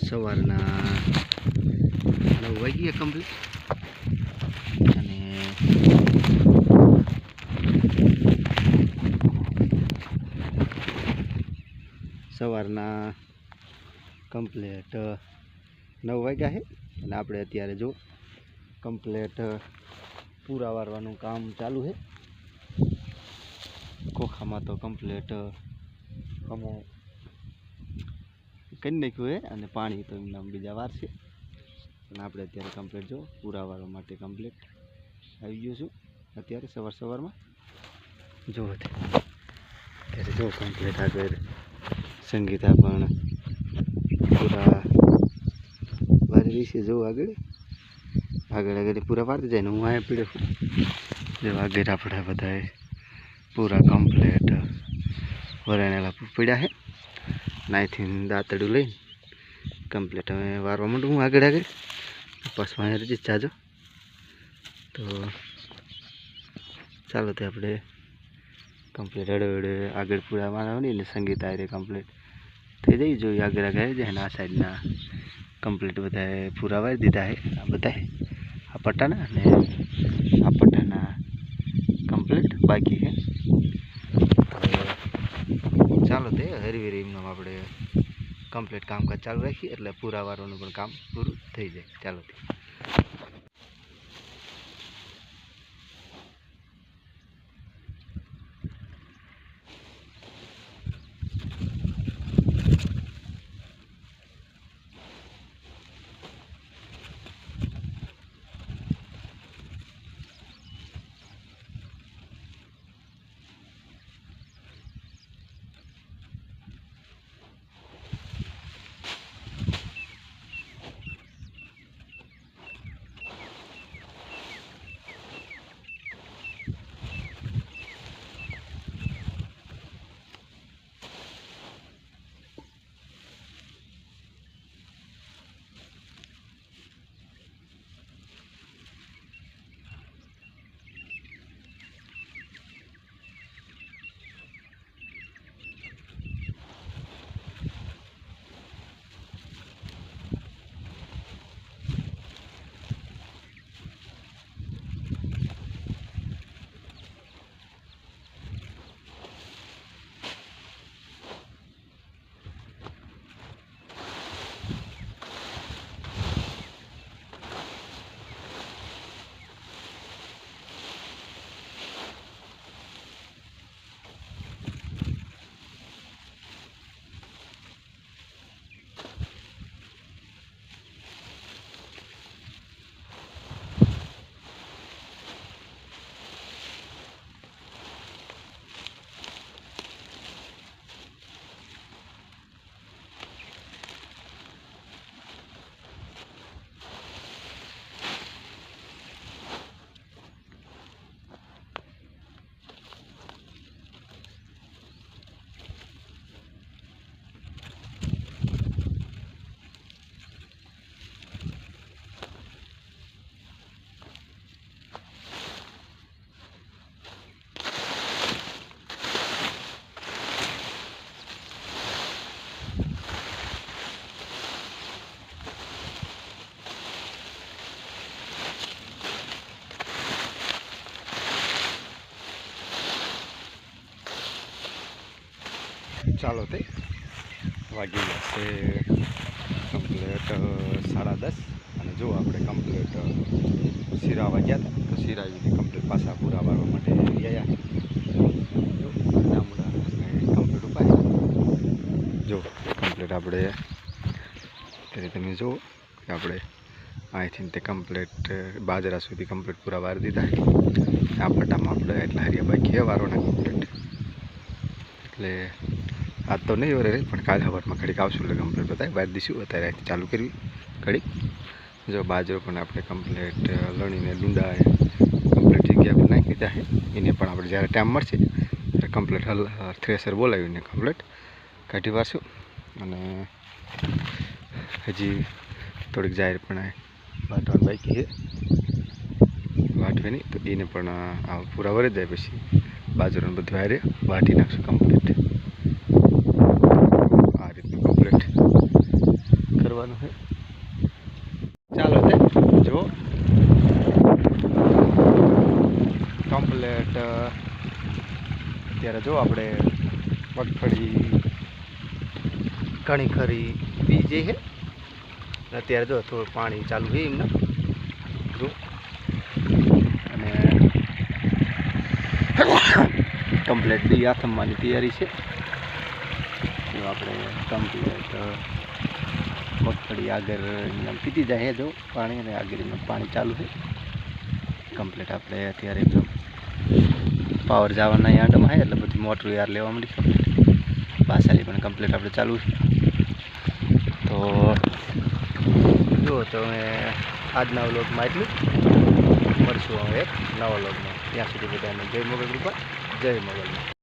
સવારના 9 વાગ્યે કમ્પ્લીટ અને સવારના કમ્પ્લીટ 9 વાગ્યા છે અને આપણે અત્યારે જો કમ્પ્લીટ પૂરા વારવાનું કામ ચાલુ છે. ખોખામાં તો કમ્પ્લીટ અમે કરી નાખ્યું છે અને પાણી તો એમના બીજા વાર છે. અને આપણે અત્યારે કમ્પ્લીટ જો પૂરા વારવા માટે કમ્પ્લીટ આવી ગયું છું. અત્યારે સવારમાં જો અત્યારે જો કમ્પ્લીટ આગળ સંગીતા પણ પૂરા વારી રહી છે. જો આગળ પૂરા વારતી જાય ને હું અહીંયા પીડ્યો જો આગળ આપણે બધા પૂરા કમ્પ્લીટ વરાણેલા પીડ્યા છે. નાઈથી દાંતડું લઈને કમ્પ્લીટ હવે વારવા માંડું હું આગળ પાછું અહીંયા રજી જાજો. તો ચાલો તે આપણે કમ્પ્લીટ હળવે આગળ પૂરા મારવાની ને સંગીત આ રીતે કમ્પ્લીટ થઈ જઈ જોઈએ. આગળ જાય ને આ સાઈડના કમ્પ્લીટ બધા પૂરા વારી દીધા છે. આ બધા આ પટ્ટાના અને આ પટ્ટાના કમ્પ્લીટ બાકી છે. ચાલો તે હરીવેરી એમનો આપણે કમ્પ્લીટ કામકાજ ચાલુ રાખીએ એટલે પૂરા વારવાનું પણ કામ પૂરું થઈ જાય. ચાલો તે ચાલો તે વાગી જશે કમ્પ્લીટ 10:30 અને જો આપણે કમ્પ્લીટ શીરા વાગ્યા હતા તો શીરા એવી કમ્પ્લીટ પાછા પૂરા વારવા માટે આવ્યા. જો ડામડા કમ્પ્લીટ ઉપાય જો કમ્પ્લીટ આપણે ત્યારે તમે જુઓ કે આપણે અહીંથી તે કમ્પ્લીટ બાજરા સુધી કમ્પ્લીટ પૂરા વારી દીધા. આ પટ્ટામાં આપણે એટલા હરિયા બાકી વારવાના કમ્પ્લીટ એટલે આજ તો નહીં વરે પણ કાલે સવારમાં ઘડીક આવશું એટલે કમ્પ્લીટ બતાવી બહાર દઈશું. અત્યારે ચાલુ કરવી ઘડીક જો બાજરો પણ આપણે કમ્પ્લીટ લણીને ડુંડા કમ્પ્લીટ જગ્યા પર નાખી દીધા છે. એને પણ આપણે જ્યારે ટાઈમ મળશે ત્યારે કમ્પ્લીટ થ્રેસર બોલાવીને કમ્પ્લીટ કાઢી વારશું. અને હજી થોડીક જાહેર પણ વાટવાની બાકી છે વાટવાની તો એને પણ પૂરા વળી જાય પછી બાજરાનું બધું હારે વાટી નાખશું કમ્પ્લીટ. આ રીતનું કમ્પ્લીટ દેવાનું છે. ચાલો તે જો કમ્પ્લેટ અત્યારે જો આપણે મગફળી ઘણી ખરી પી જઈ છે. અત્યારે જો થોડું પાણી ચાલુ છે એમને જો, અને કમ્પ્લેટ બી આથમવાની તૈયારી છે. જો આપણે કમ્પ્લેટ મગફળી આગળ પીતી જાય જો પાણી, અને આગળ પાણી ચાલુ છે કમ્પ્લેટ. આપણે અત્યારે પાવર જવાના યાર્ડમાં છે એટલે બધી મોટર યાર લેવા મળી કમ્પ્લેટ. બાસારી પણ કમ્પ્લેટ આપણે ચાલુ છે. તો જુઓ તમે આજના વ્લોગમાં એટલું, મળશું હવે એક નવા વ્લોગમાં. ત્યાં સુધી બધાને જય મોગલ કૃપા, જય મોગલ.